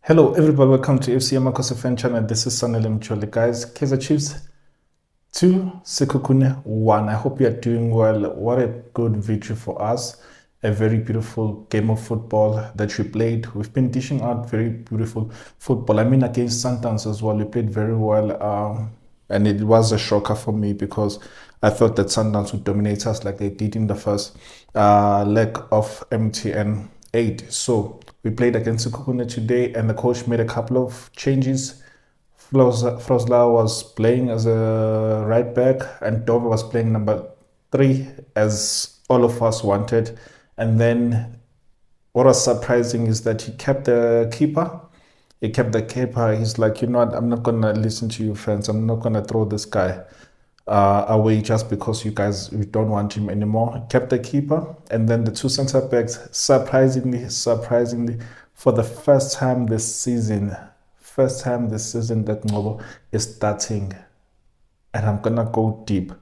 Hello, everybody. Welcome to FC Amakhosi fan channel. This is Sanele Mcholi, guys. Kaizer Chiefs 2, Sekhukhune 1. I hope you are doing well. What a good victory for us. A very beautiful game of football that we played. We've been dishing out very beautiful football. I mean, against Sundowns as well, we played very well. And it was a shocker for me because I thought that Sundowns would dominate us like they did in the first leg of MTN 8. So we played against Sekhukhune today, and the coach made a couple of changes. Frosla was playing as a right back, and Dove was playing number 3, as all of us wanted. And then what was surprising is that he kept the keeper. He kept the keeper. He's like, you know what, I'm not going to listen to you, friends. I'm not going to throw this guy away just because you guys you don't want him anymore. He kept the keeper. And then the two center backs, surprisingly, for the first time this season that Ngobo is starting. And I'm going to go deep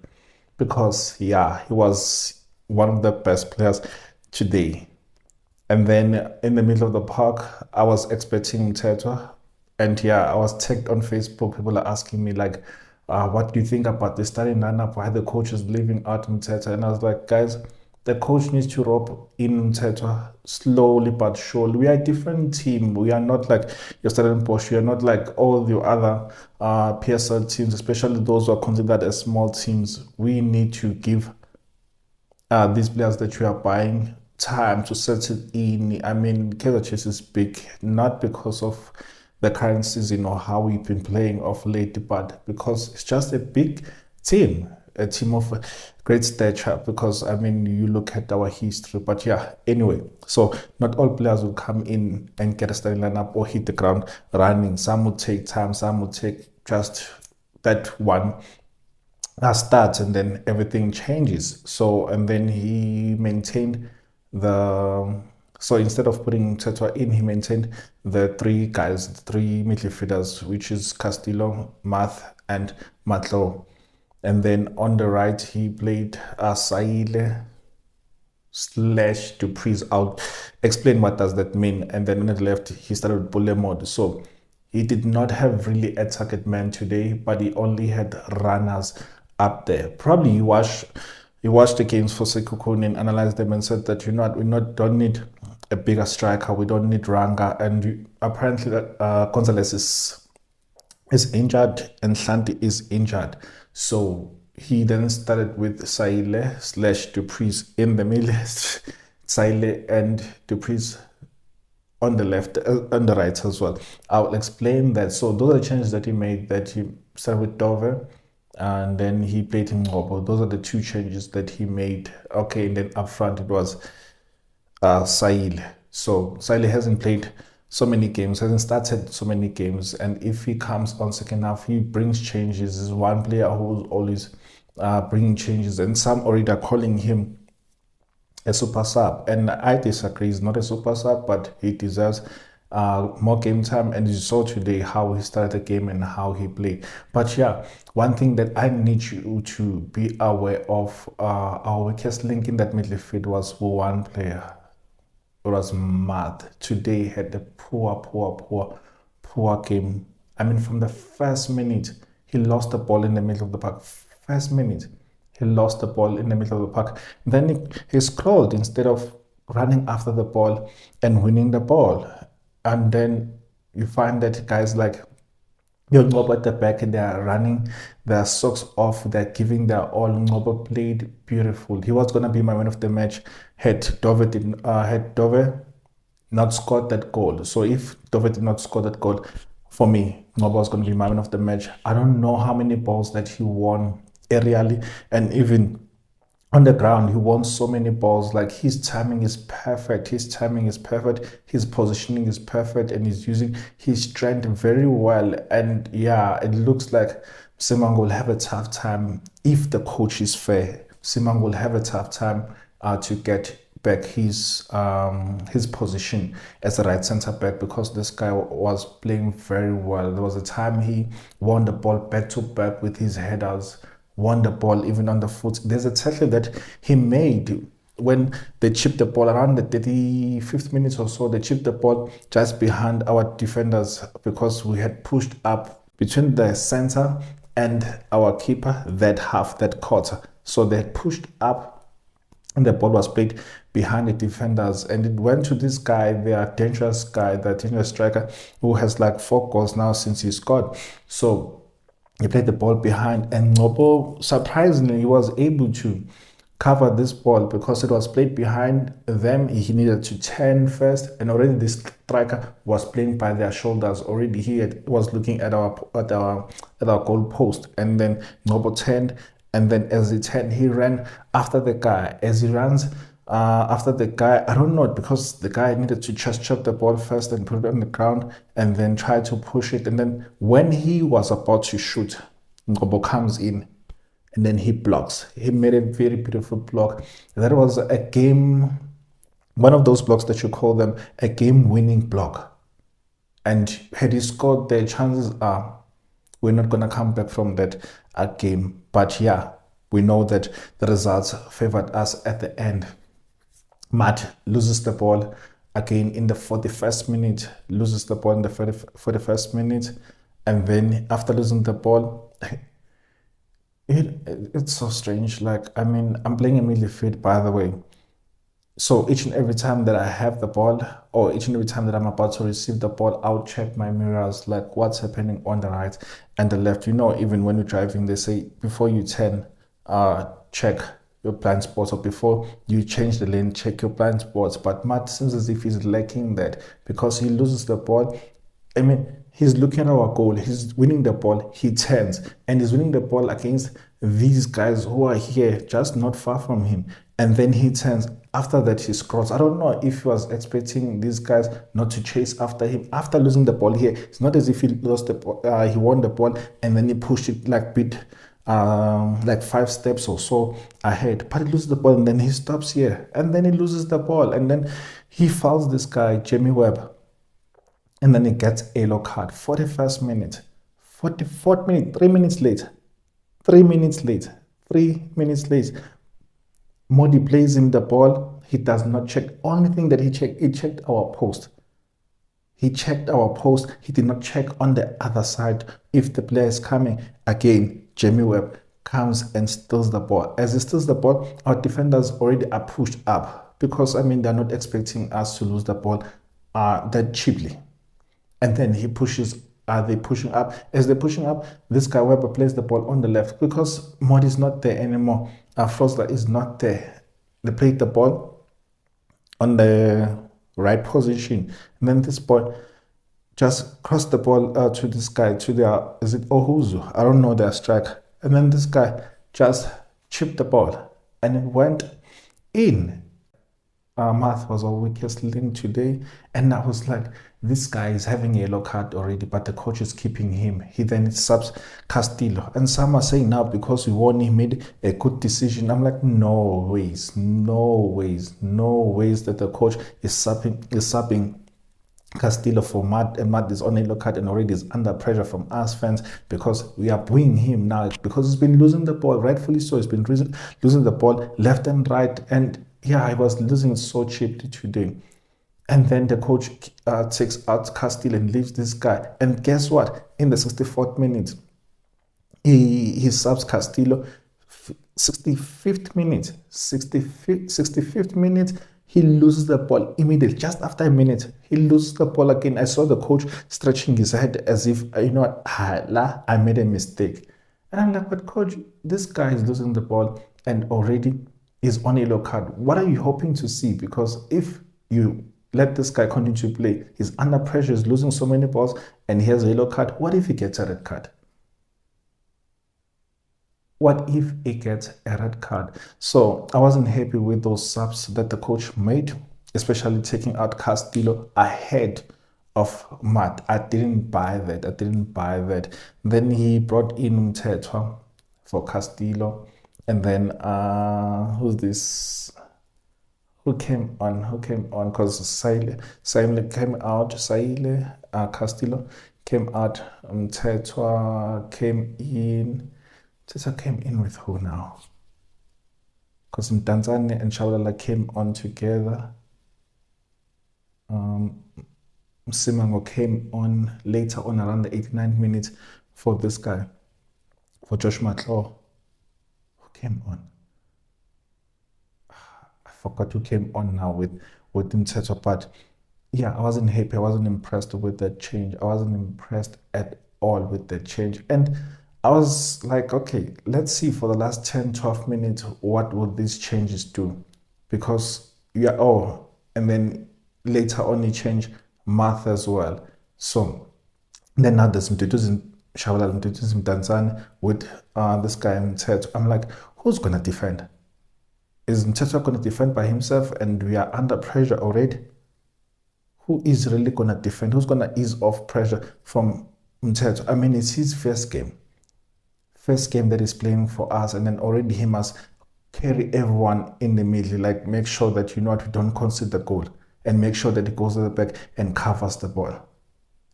because, yeah, he was one of the best players today. And then in the middle of the park, I was expecting Mtetwa. And yeah, I was tagged on Facebook. People are asking me, like, what do you think about the starting lineup? Why the coach is leaving out Mtetwa? And I was like, guys, the coach needs to rope in Mtetwa slowly but surely. We are a different team. We are not like your Stellenbosch. We are not like all the other PSL teams, especially those who are considered as small teams. We need to give these players that we are buying time to settle in. I mean, Kaizer Chiefs is big, not because of the current season or how we've been playing of late, but because it's just a big team, a team of great stature. Because I mean, you look at our history, but yeah, anyway, so not all players will come in and get a starting lineup or hit the ground running. Some will take time, some will take just that one start, and then everything changes. So, and then he maintained the so instead of putting Tetwa in, he maintained the three guys, the three midfielders, which is Castillo, Math, and Matlo. And then on the right, he played Saile slash Dupree's out. Explain what does that mean. And then on the left, he started with Bule mode. So he did not have really a target man today, but he only had runners up there. Probably he watched the games for Sekhukhune and analyzed them and said that, you know what, don't need a bigger striker, we don't need Ranga. And apparently Gonzalez is injured and Shanti is injured. So he then started with Saile slash Dupree's in the middle, Saile and Dupree's on the left, on the right as well. I'll explain that. So those are the changes that he made, that he started with Dover and then he played in Ngobo. Those are the two changes that he made. Okay, and then up front it was Saile. So Saile hasn't played so many games, hasn't started so many games, and if he comes on second half, he brings changes. He's one player who's always bringing changes, and some already are calling him a super sub, and I disagree. He's not a super sub, but he deserves more game time, and you saw today how he started the game and how he played. But yeah, one thing that I need you to be aware of, our weakest link in that midfield was one player. It was mad. Today had a poor game. I mean, from the first minute, he lost the ball in the middle of the park. First minute, he lost the ball in the middle of the park. Then he scrolled instead of running after the ball and winning the ball. And then you find that guys like Ngobo at the back, and they're running their socks off, they're giving their all. Ngobo played beautiful. He was gonna be my man of the match had Dove not scored that goal. So if Dove did not score that goal, for me, Ngobo was gonna be my man of the match. I don't know how many balls that he won aerially, and even on the ground, he won so many balls. Like, his timing is perfect. His positioning is perfect, and he's using his strength very well. And yeah, it looks like Simang will have a tough time if the coach is fair. Simang will have a tough time to get back his position as a right center back, because this guy was playing very well. There was a time he won the ball back to back with his headers, won the ball even on the foot. There's a tackle that he made when they chipped the ball around the 35th minute or so, they chipped the ball just behind our defenders because we had pushed up between the center and our keeper that half, that quarter. So they had pushed up and the ball was played behind the defenders, and it went to this guy, the dangerous guy, the dangerous striker, who has like 4 goals now since he scored. So he played the ball behind, and Ngobo, surprisingly, he was able to cover this ball because it was played behind them. He needed to turn first, and already this striker was playing by their shoulders. Already he was looking at our goal post, and then Ngobo turned, and then as he turned, he ran after the guy. As he runs after the guy, I don't know, because the guy needed to just chop the ball first and put it on the ground and then try to push it. And then when he was about to shoot, Ngobo comes in and then he blocks. He made a very beautiful block. That was a game, one of those blocks that you call them a game-winning block. And had he scored, the chances are we're not going to come back from that game. But yeah, we know that the results favored us at the end. Matt loses the ball again in the 41st minute, loses the ball in the 41st minute. And then after losing the ball, it's so strange. Like, I mean, I'm playing a midfield, by the way. So each and every time that I have the ball, or each and every time that I'm about to receive the ball, I'll check my mirrors, like what's happening on the right and the left. You know, even when you're driving, they say before you turn, check your blind spots, or before you change the lane, check your blind spots. But Matt seems as if he's lacking that because he loses the ball. I mean, he's looking at our goal, he's winning the ball, he turns, and he's winning the ball against these guys who are here, just not far from him. And then he turns. After that, he scores. I don't know if he was expecting these guys not to chase after him. After losing the ball here, it's not as if he lost the ball, he won the ball, and then he pushed it like like 5 steps or so ahead. But he loses the ball, and then he stops here, and then he loses the ball, and then he fouls this guy, Jamie Webb. And then he gets a yellow card. 41st minute, 44th minute, 3 minutes late. 3 minutes late. 3 minutes late. Modi plays him the ball. He does not check. Only thing that he checked our post. He checked our post. He did not check on the other side if the player is coming. Again, Jamie Webb comes and steals the ball. As he steals the ball, our defenders already are pushed up because, I mean, they're not expecting us to lose the ball that cheaply. And then he pushes, they're pushing up. As they're pushing up, this guy Weber plays the ball on the left because Mod is not there anymore. Frosler is not there. They played the ball on the right position. And then this boy just crossed the ball to this guy, to their, is it Ohuzu? I don't know their strike. And then this guy just chipped the ball and it went in. Math was our weakest link today, and I was like, this guy is having a yellow card already, but the coach is keeping him. He then subs Castillo, and some are saying now because we won, he made a good decision. I'm like, no ways that the coach is subbing Castillo for Matt, and Matt is on a yellow card and already is under pressure from us fans because we are booing him now because he's been losing the ball, rightfully so. He's been losing the ball left and right, and yeah, I was losing so cheaply today. And then the coach takes out Castillo and leaves this guy. And guess what? In the 64th minute, he subs Castillo. 65th minute, he loses the ball immediately. Just after a minute, he loses the ball again. I saw the coach stretching his head as if, you know what, I made a mistake. And I'm like, but coach, this guy is losing the ball and already is on a yellow card. What are you hoping to see? Because if you let this guy continue to play, he's under pressure, he's losing so many balls, and he has a yellow card. What if he gets a red card? What if he gets a red card? So I wasn't happy with those subs that the coach made, especially taking out Castillo ahead of Matt. I didn't buy that. Then he brought in Mtetwa for Castillo. And then who's this? Who came on? Because Saile came out. Castillo came out. Tetwa came in. Tetwa came in with who now? because Mdantsane and Shabalala came on together. Simango came on later on around the 89th minute for this guy, for Josh Matlo, who came on. I forgot who came on now with Mteto, but yeah, I wasn't happy. I wasn't impressed with that change. I wasn't impressed at all with the change. And I was like, okay, let's see for the last 10, 12 minutes, what will these changes do? Because, yeah, oh, and then later on, he changed math as well. So then now there's Mduduzi Shabalala, Mduduzi Mdantsane with this guy Mteto. I'm like, who's going to defend? Is Mteto going to defend by himself and we are under pressure already? Who is really going to defend? Who's going to ease off pressure from Mteto? I mean, it's his first game. First game that he's playing for us, and then already he must carry everyone in the middle, like make sure that, you know what, we don't concede the goal, and make sure that he goes to the back and covers the ball.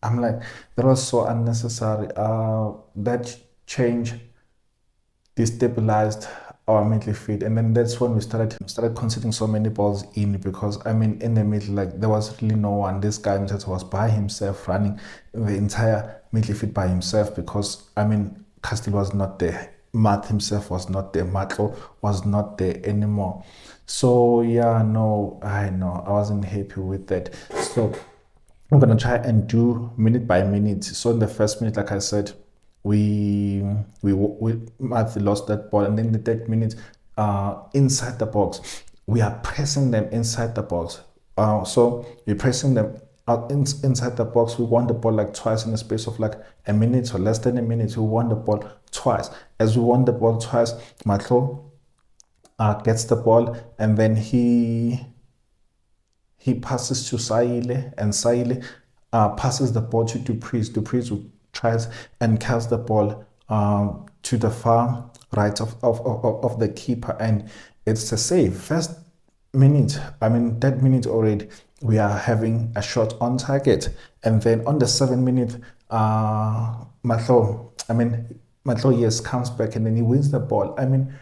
I'm like, that was so unnecessary. That change destabilized our midfield, and then that's when we started conceding so many balls in, because I mean, in the middle, like, there was really no one. This guy was by himself, running the entire midfield by himself, because I mean, Castillo was not there, Matt himself was not there, Matlo was not there anymore. So yeah, no, I know I wasn't happy with that. So I'm gonna try and do minute by minute. So in the first minute, like I said, we Matthew lost that ball, and then the third minute, inside the box, we are pressing them inside the box. So we're pressing them out inside the box. We won the ball like twice in the space of like a minute or less than a minute. We won the ball twice. As we won the ball twice, Matlo gets the ball, and then he passes to Saile, and Saile passes the ball to Dupreez. Dupreez tries and casts the ball to the far right of the keeper, and it's a save. First minute, I mean, that minute already, we are having a shot on target. And then on the 7th minute, Matlo, yes, comes back, and then he wins the ball. I mean,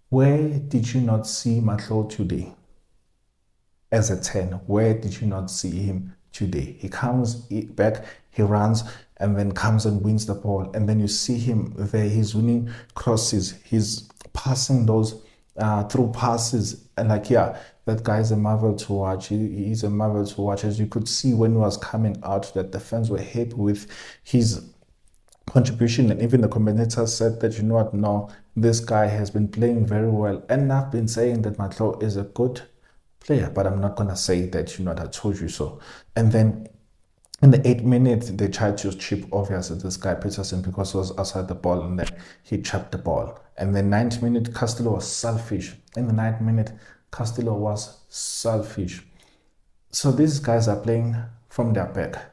where did you not see Matlo today? As a 10, where did you not see him today? He comes back, he runs, and then comes and wins the ball. And then you see him there, he's winning crosses, he's passing those through passes. And like, yeah, that guy is a marvel to watch. He's a marvel to watch. As you could see when he was coming out, that the fans were happy with his contribution. And even the commentators said that, you know what, no, this guy has been playing very well. And I've been saying that Matlo is a good player, but I'm not gonna say that, you know, I told you so. And then in the 8th minute, they tried to chip, obviously, this guy Peterson, because he was outside the ball, and then he chopped the ball. And then 9th minute, Castillo was selfish. In the 9th minute, Castillo was selfish. So these guys are playing from their back.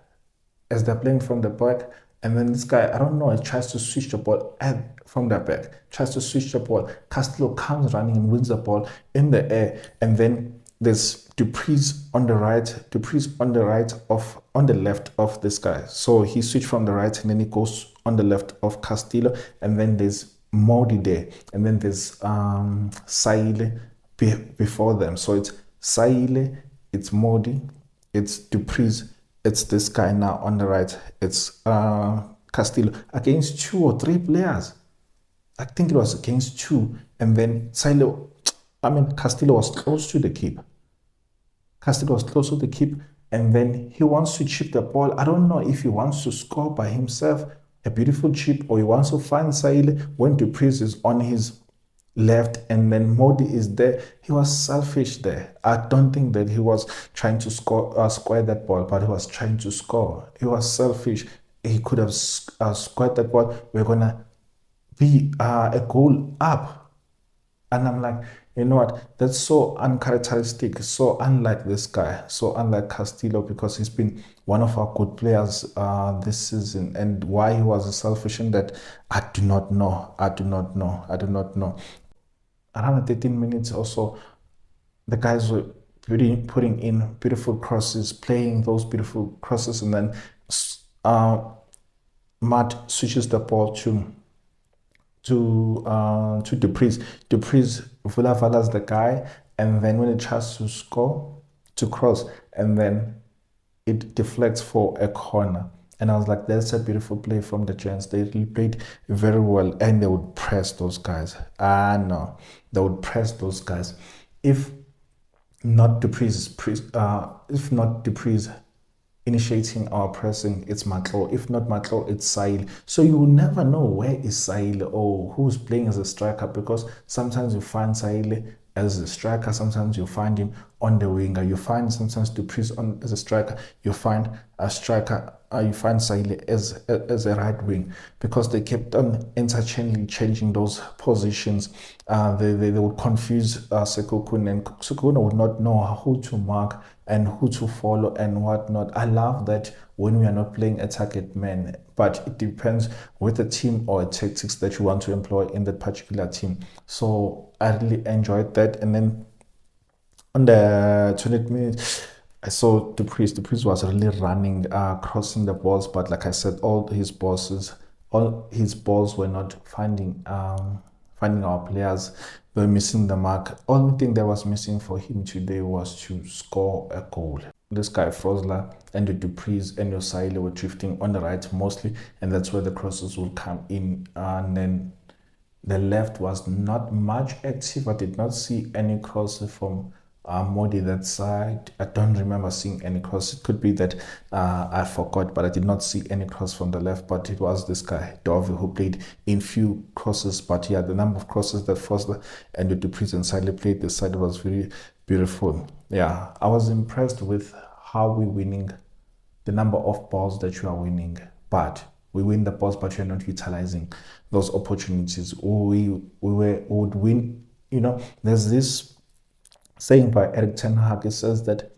As they're playing from the back, and then this guy, I don't know, he tries to switch the ball from their back, tries to switch the ball. Castillo comes running and wins the ball in the air, and then there's Dupreez on the left of this guy. So he switched from the right, and then he goes on the left of Castillo, and then there's Modi there, and then there's Saile before them. So it's Saile, it's Modi, it's Dupreez, it's this guy now on the right. It's Castillo against 2 or 3 players. I think it was against 2, and then Castillo was close to the keeper. Castillo was close to the keep, and then he wants to chip the ball. I don't know if he wants to score by himself, a beautiful chip, or he wants to find Saile when Dupreez is on his left, and then Modi is there. He was selfish there. I don't think that he was trying to square that ball, but he was trying to score. He was selfish. He could have squared that ball. We're gonna be a goal up. And I'm like, you know what? That's so uncharacteristic, so unlike this guy, so unlike Castillo, because he's been one of our good players this season. And why he was selfish in that, I do not know. Around 13 minutes or so, the guys were putting in beautiful crosses, playing those beautiful crosses, and then Matt switches the ball to to Dupreez. Dupreez Vulavala's the guy, and then when it tries to score, to cross, and then it deflects for a corner. And I was like, that's a beautiful play from the Giants. They really played very well, and they would press those guys. Ah, no, they would press those guys. If not if not Dupreez initiating our pressing, it's Matlo. If not Matlo, it's Sail. So you will never know where is Sail or who's playing as a striker, because sometimes you find Sail as a striker, sometimes you find him on the winger. You find sometimes Dupreez on as a striker. You find a striker. You find Sail as a right wing, because they kept on interchangeably changing those positions. They would confuse Sekhukhune, and Sekhukhune would not know who to mark and who to follow and whatnot. I love that when we are not playing a target man, but it depends with the team or tactics that you want to employ in that particular team. So I really enjoyed that. And then on the 20th minute, I saw Dupreez. Dupreez was really running, crossing the balls, but like I said, all his balls were not finding our players. They were missing the mark. Only thing that was missing for him today was to score a goal. This guy Frosler and the Dupreez and Yosaile were drifting on the right mostly, and that's where the crosses will come in. And then the left was not much active. I did not see any crosses from Modi that side. I don't remember seeing any cross. It could be that I forgot, but I did not see any cross from the left. But it was this guy Dove who played in few crosses. But yeah, the number of crosses that Foster and the Dupreez and Siley played this side was very beautiful. Yeah, I was impressed with how we winning, the number of balls that you are winning, but we win the balls, but you're not utilizing those opportunities. We would win. There's this saying by Eric Ten Hag. It says that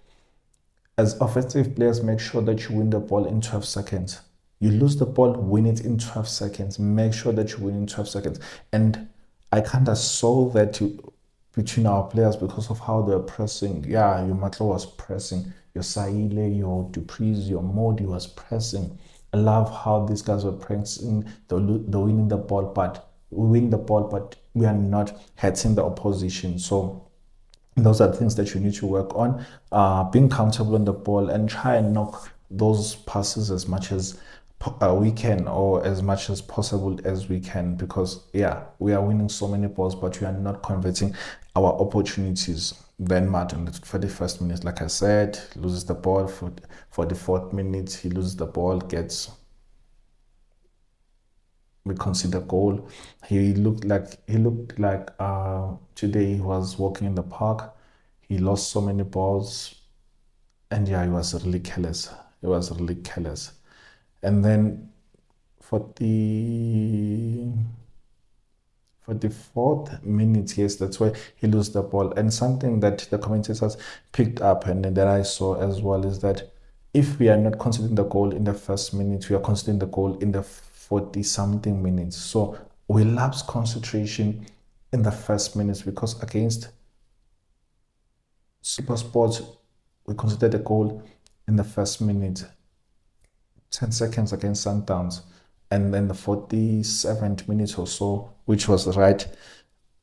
as offensive players, make sure that you win the ball in 12 seconds. You lose the ball, win it in 12 seconds. Make sure that you win in 12 seconds. And I kind of saw that between our players because of how they're pressing. Yeah, your Matlo was pressing. Your Saile, your Dupreez, your Modi was pressing. I love how these guys were pressing. They're winning the ball, but we win the ball, but we are not hitting the opposition. So those are things that you need to work on, being comfortable on the ball and try and knock those passes as much as we can, or as much as possible as we can, because yeah, we are winning so many balls, but we are not converting our opportunities. Then Martin, for the first minute, like I said, loses the ball. For the fourth minute, he loses the ball, we consider goal. He looked like today he was walking in the park. He lost so many balls, and yeah, he was really careless. He was really careless. And then for the fourth minute, yes, that's why he loses the ball. And something that the commentators picked up and that I saw as well is that if we are not considering the goal in the first minute, we are considering the goal in the 40 something minutes. So we lapse concentration in the first minutes, because against Super Sports, we consider the goal in the first minute, 10 seconds against Sundowns, and then the 47th minute or so, which was right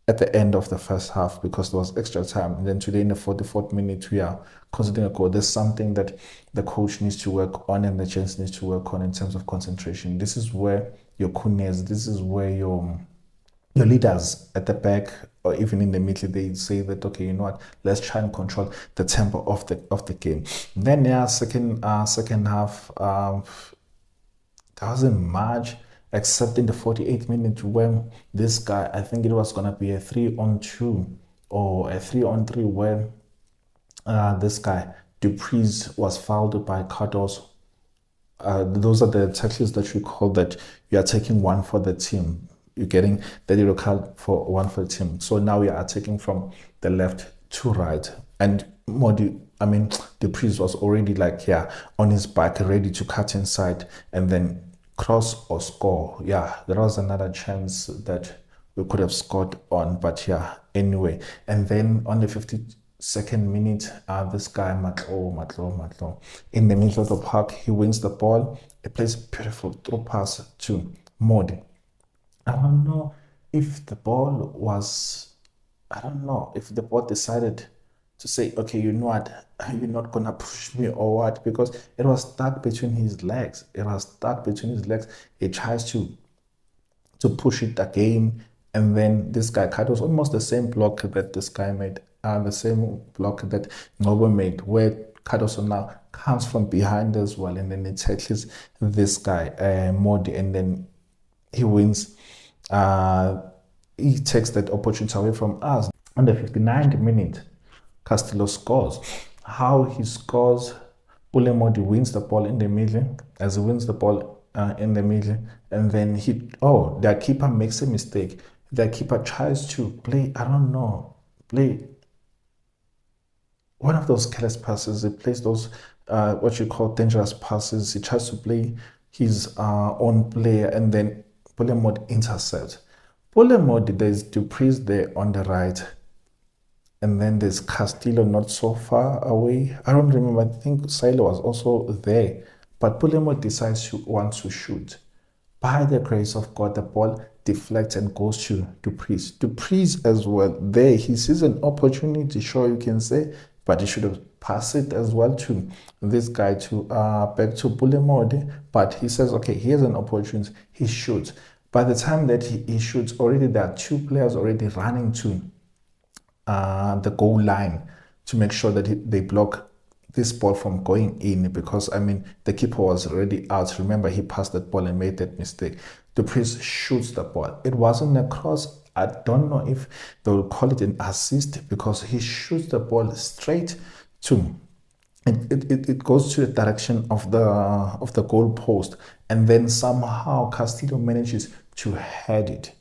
at the end of the first half because there was extra time. And then today in the 44th minute, we are considering a goal. There's something that the coach needs to work on and the chance needs to work on in terms of concentration. This is where your Kunes, this is where your leaders at the back or even in the middle, they say that, okay, you know what, let's try and control the tempo of the game. Then yeah, second half, wasn't much except in the 48th minute when this guy, I think it was gonna be a 3-on-2 or a 3-on-3, where this guy Dupreez was fouled by Cardos. Those are the tackles that we call that you are taking one for the team. You're getting the yellow card for one for the team. So now we are taking from the left to right. And Dupreez was already on his back, ready to cut inside and then cross or score. Yeah, there was another chance that we could have scored on, but yeah, anyway. And then on the 52nd minute, this guy Matlo, in the middle of the park, he wins the ball. He plays a beautiful through pass to Modi. I don't know if the ball was, I don't know, if the ball decided to say, okay, you know what, you're not gonna push me or what, because it was stuck between his legs. It was stuck between his legs. He tries to push it again, and then this guy cut was almost the same block that this guy made, the same block that Ngobo made, where Cardoso now comes from behind as well, and then he tackles this guy, Modi, and then he wins. Uh, he takes that opportunity away from us. On the 59th minute, Castillo scores. How he scores, Ulemodi wins the ball in the middle, as he wins the ball in the middle, and then their keeper makes a mistake. Their keeper tries to play, I don't know, play one of those careless passes. He plays those what you call dangerous passes. He tries to play his own player, and then Polemod intercepts. Polemod, there's Dupreez there on the right, and then there's Castillo not so far away. I don't remember. I think Silo was also there, but Polemod decides to want to shoot. By the grace of God, the ball deflects and goes to Dupreez. Dupreez as well. There, he sees an opportunity, sure you can say, but he should have passed it as well to this guy, to back to Bulemode. But he says, okay, here's an opportunity. He shoots. By the time that he shoots, already there are two players already running to the goal line to make sure that they block this ball from going in, because I mean the keeper was already out. Remember, he passed that ball and made that mistake. Dupreez shoots the ball. It wasn't a cross. I don't know if they will call it an assist, because he shoots the ball straight to it goes to the direction of the goal post, and then somehow Castillo manages to head it.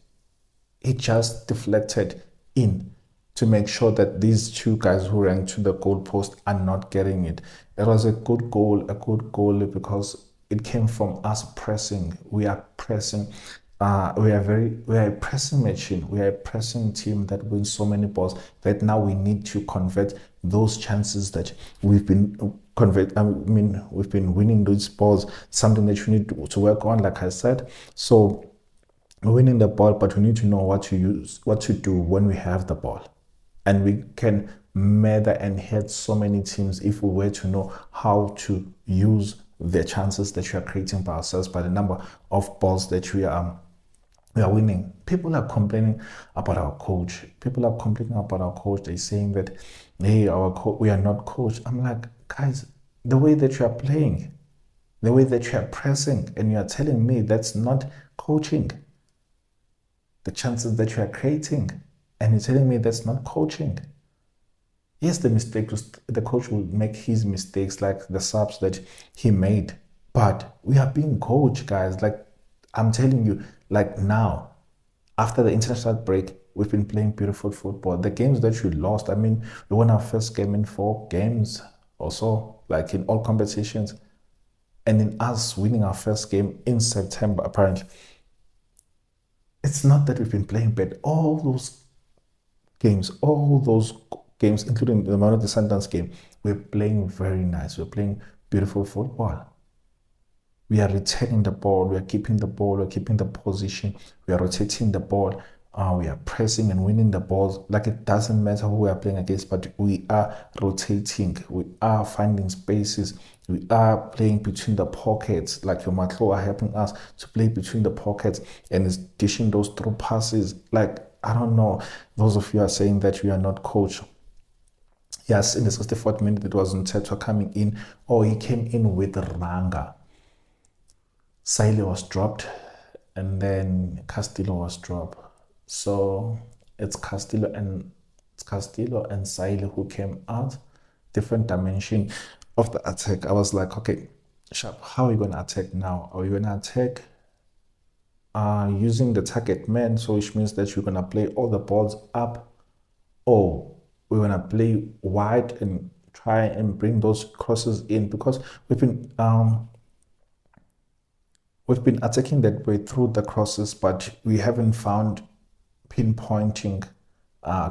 He just deflected in to make sure that these two guys who ran to the goal post are not getting it. It was a good goal because it came from us pressing. We are pressing. We are a pressing machine. We are a pressing team that wins so many balls that now we need to convert those chances that we've been we've been winning those balls. Something that you need to work on, like I said. So we're winning the ball, but we need to know what to do when we have the ball. And we can murder and hit so many teams if we were to know how to use the chances that we are creating by ourselves, by the number of balls that we are winning. People are complaining about our coach. They're saying that, hey, we are not coached. I'm like, guys, the way that you are playing, the way that you are pressing, and you are telling me that's not coaching. The chances that you are creating, and you're telling me that's not coaching. Yes, the coach will make his mistakes, like the subs that he made, but we are being coached, guys. Like, I'm telling you, like now, after the international break, we've been playing beautiful football. The games that we lost, I mean, we won our first game in 4 games or so, like in all competitions, and in us winning our first game in September, apparently. It's not that we've been playing bad. All those games, including the Mamelodi Sundowns game, we're playing very nice. We're playing beautiful football. We are retaining the ball. We are keeping the ball. We're keeping the position. We are rotating the ball. We are pressing and winning the balls. Like, it doesn't matter who we are playing against, but we are rotating. We are finding spaces. We are playing between the pockets. Like your Matlo are helping us to play between the pockets and is dishing those through passes. Like, I don't know. Those of you are saying that we are not coached. Yes, in the 64th minute, it was Ntetwa coming in. Oh, he came in with Ranga. Saile was dropped, and then Castillo was dropped. So it's Castillo and Saile who came out. Different dimension of the attack. I was like, okay, Sharp, how are we going to attack now? Are we going to attack using the target man, so which means that you're going to play all the balls up, or we're going to play wide and try and bring those crosses in, because we've been attacking that way through the crosses, but we haven't found pinpointing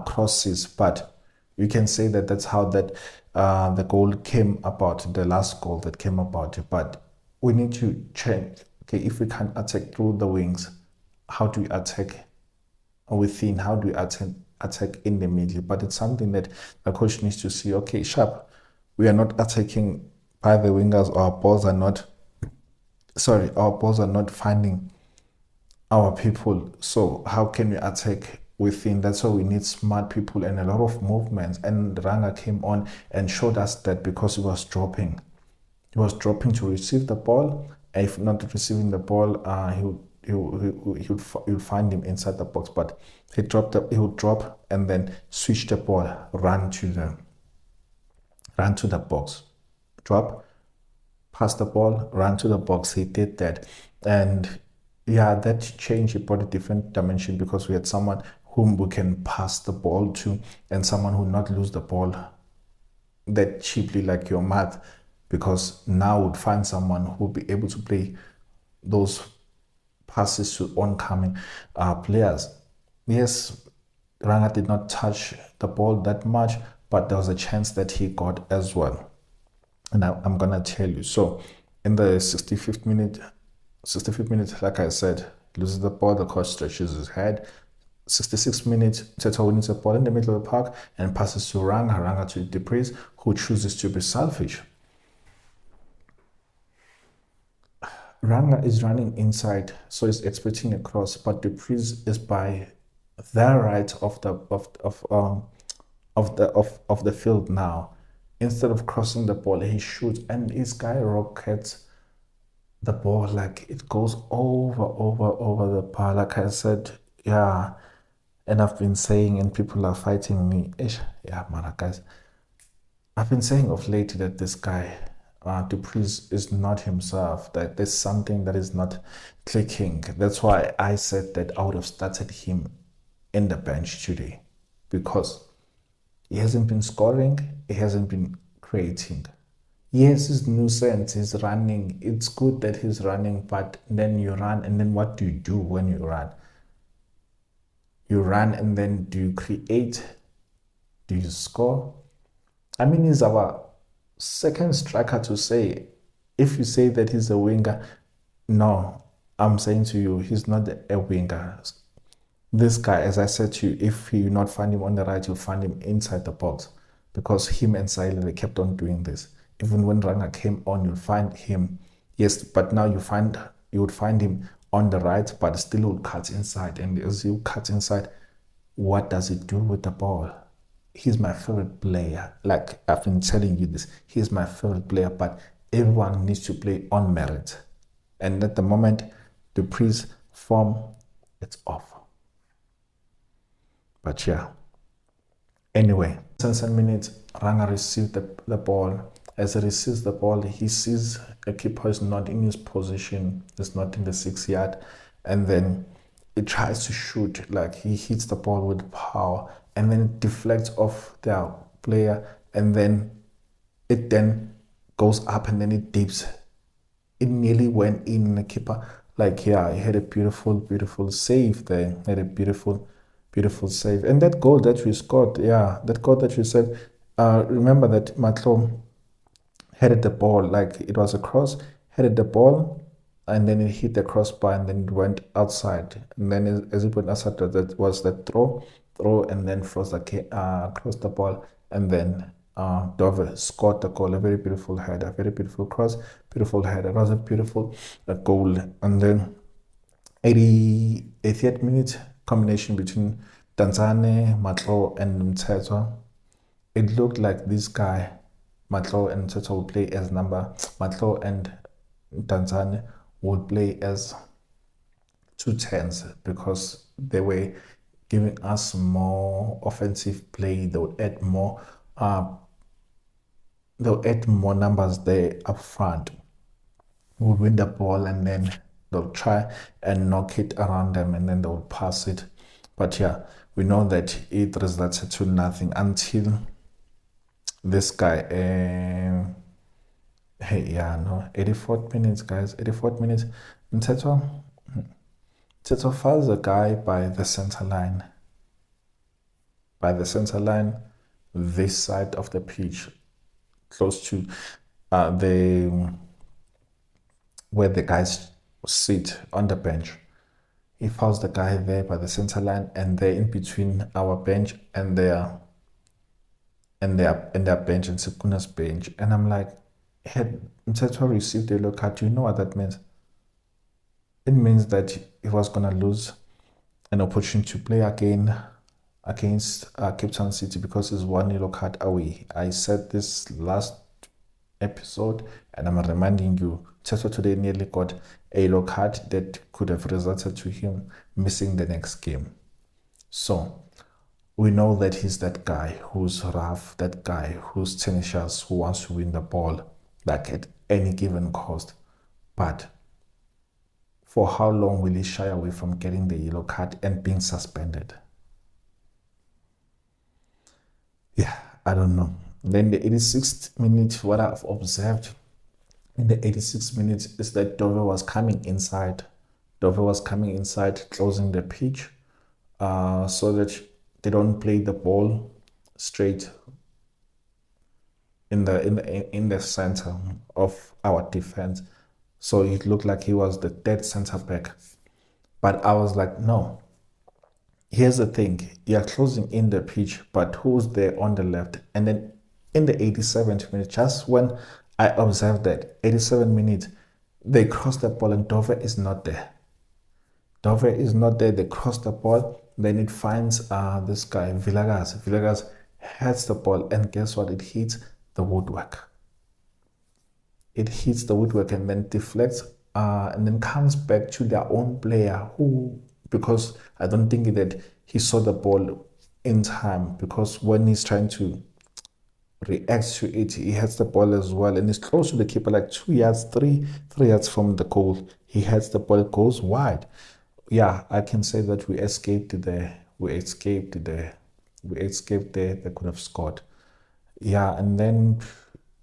crosses. But you can say that that's how that the goal came about, the last goal that came about. But we need to change. Okay, if we can't attack through the wings, how do we attack within. How do we attack in the middle? But it's something that the coach needs to see. Okay, sharp. We are not attacking by the wingers. Our balls are not finding our people. So how can we attack within? That's why we need smart people and a lot of movements. And Ranga came on and showed us that because he was dropping. He was dropping to receive the ball. And if not receiving the ball, he would find him inside the box. But he would drop and then switch the ball, run to the box, drop, pass the ball, run to the box. He did that. And yeah, that change, it brought a different dimension because we had someone whom we can pass the ball to and someone who not lose the ball that cheaply like your math, because now would find someone who will be able to play those passes to oncoming players. Yes, Ranga did not touch the ball that much, but there was a chance that he got as well. And I'm gonna tell you. So in the 65th minute, like I said, loses the ball, the coach stretches his head. 66 minutes, Teto wins the ball in the middle of the park and passes to Ranga to Dupreez, who chooses to be selfish. Ranga is running inside, so he's expecting a cross, but Dupreez is by the right of the field now. Instead of crossing the ball, he shoots and he skyrockets the ball, like it goes over the bar. Like I said, yeah. And I've been saying, and people are fighting me. Yeah, man, guys. I've been saying of late that this guy, Dupreez, is not himself. That there's something that is not clicking. That's why I said that I would have started him in the bench today, because he hasn't been scoring. He hasn't been creating. Yes, his nuisance, he's running. It's good that he's running, but then you run, and then what do you do when you run? You run, and then do you create? Do you score? I mean, he's our second striker to say. If you say that he's a winger, no, I'm saying to you, he's not a winger. This guy, as I said to you, if you not find him on the right, you'll find him inside the box, because him and Saile, they kept on doing this. Even when Ranga came on, you'll find him. Yes, but now you would find him on the right, but still would cut inside. And as you cut inside, what does he do with the ball? He's my favorite player. Like I've been telling you this, he's my favorite player, but everyone needs to play on merit. And at the moment, Dupreez's form, it's off. But yeah. Anyway, 10 minutes, Ranga received the ball. As he receives the ball, he sees a keeper is not in his position, is not in the 6 yard, and then he tries to shoot. Like he hits the ball with power, and then it deflects off their player, and then it goes up, and then it dips. It nearly went in. The keeper, like, yeah, he had a beautiful save there. He had a beautiful save. And that goal that we scored, yeah, that goal that we said, remember that Matlo headed the ball, like it was a cross, headed the ball, and then it hit the crossbar, and then it went outside. And then as it went outside, that was the throw, and then crossed the ball, and then Dove scored the goal. A very beautiful header, very beautiful cross, beautiful header. It was a beautiful goal. And then 80th minute, combination between Tanzane, Matlo, and Mteto. It looked like this guy, Matlo and Mteto, would play as Matlo and Tanzane would play as 2 10s, because they were giving us more offensive play. They would add more numbers there up front. We would win the ball, and then they'll try and knock it around them, and then they'll pass it. But yeah, we know that it resulted to nothing until this guy, 84th minutes, guys, 84th minutes. Mteto fouls a guy by the center line. This side of the pitch, close to where the guys sit on the bench. He fouls the guy there by the center line, and they're in between our bench and their bench and Sekhukhun's bench. And I'm like, had Mteto received a yellow card, do you know what that means? It means that he was gonna lose an opportunity to play again against Cape Town City because he's one yellow card away. I said this last episode, and I'm reminding you, Teto today nearly got a yellow card that could have resulted to him missing the next game. So we know that he's that guy who's rough, that guy who's tenacious, who wants to win the ball, like at any given cost. But for how long will he shy away from getting the yellow card and being suspended? Yeah, I don't know. Then the 86th minute, what I've observed in the 86th minute is that Dove was coming inside. Dove was coming inside, closing the pitch, so that they don't play the ball straight in the center of our defense. So it looked like he was the dead center back. But I was like, no. Here's the thing, you're closing in the pitch, but who's there on the left? And then in the 87th minute, just when I observed that 87 minutes, they cross the ball and Dove is not there. Dove is not there. They cross the ball. Then it finds this guy, Villegas. Villegas heads the ball, and guess what? It hits the woodwork. It hits the woodwork and then deflects and then comes back to their own player who, because I don't think that he saw the ball in time, because when he's trying to react to it, he heads the ball as well, and he's close to the keeper, like 2 yards, three yards from the goal. He heads the ball, it goes wide. Yeah, I can say that we escaped there. We escaped there. They could have scored. Yeah, and then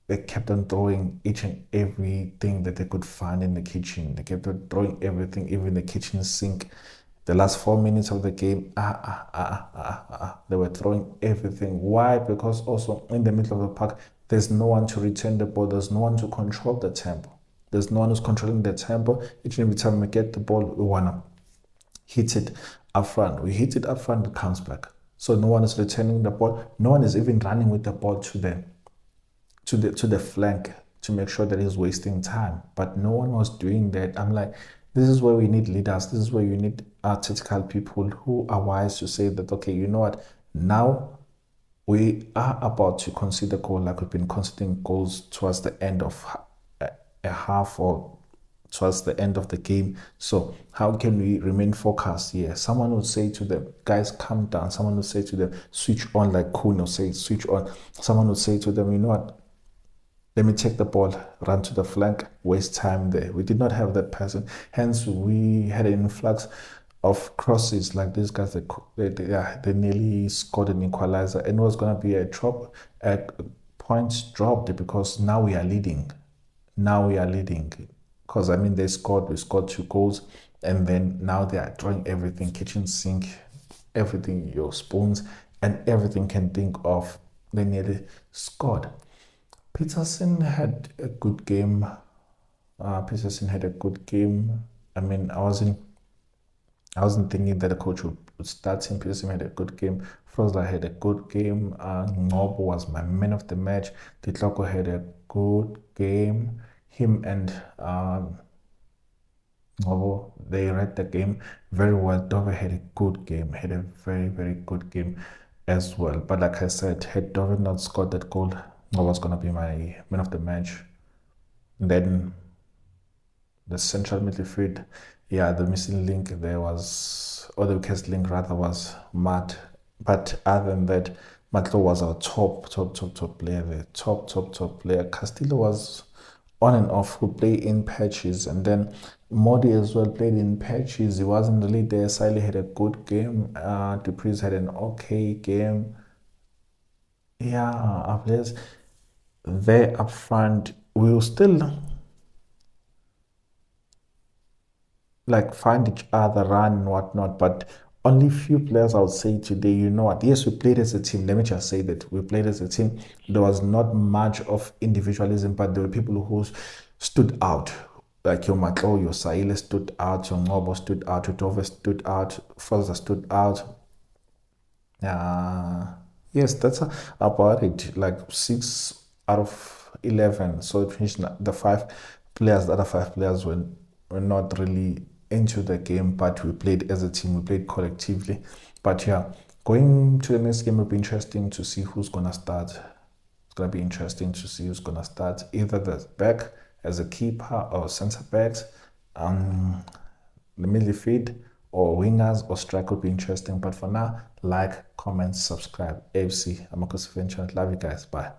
they kept on throwing each and everything that they could find in the kitchen. They kept on throwing everything, even the kitchen sink. The last 4 minutes of the game, they were throwing everything. Why? Because also in the middle of the park, there's no one to return the ball. There's no one to control the tempo. There's no one who's controlling the tempo. Each and every time we get the ball, we want to hit it up front. We hit it up front, it comes back. So no one is returning the ball. No one is even running with the ball to the flank to make sure that he's wasting time. But no one was doing that. I'm like, this is where we need leaders. This is where you need tactical people who are wise to say that, okay, you know what? Now we are about to concede a goal, like we've been conceding goals towards the end of a half or towards the end of the game. So how can we remain focused here? Someone would say to them, guys, calm down. Someone would say to them, switch on, like Kuno say, switch on. Someone would say to them, you know what? Let me take the ball, run to the flank, waste time there. We did not have that person. Hence, we had an influx of crosses like these guys. They nearly scored an equalizer, and it was going to be a points dropped, because now we are leading. Because I mean, we scored 2 goals, and then now they are throwing everything, kitchen sink, everything, your spoons, and everything can think of. They nearly scored. Peterson had a good game. I mean, I wasn't thinking that the coach would start him. Peterson had a good game. Frosler had a good game. Ngobo was my man of the match. Titloko had a good game. Him and Ngobo, they read the game very well. Dove had a good game. Had a very, very good game as well. But like I said, had Dove not scored that goal, was going to be my man of the match. And then the central midfield, yeah, the missing link there was, or the weakest link rather, was Matt. But other than that, Matlo was our top player there. Top player. Castillo was on and off, who played in patches, and then Modi as well played in patches. He wasn't really there. Siley had a good game. Dupreez had an okay game. Yeah, our players there up front will still like find each other, run and whatnot, but only few players I would say today, you know what? Yes, we played as a team. Let me just say that we played as a team. There was not much of individualism, but there were people who stood out, like your Matlo, your Saile stood out, your Ngobo stood out, your Tove stood out, Fosa stood out. Yes, that's about it. Like 6 out of 11. So it finished the the other five players were not really into the game, but we played as a team, we played collectively. But yeah, going to the next game will be interesting to see who's gonna start. It's gonna be interesting to see who's gonna start, either the back as a keeper or centre backs. The midfield or wingers or strike would be interesting. But for now, like, comment, subscribe. AFC Amakhosi Venture. Love you guys. Bye.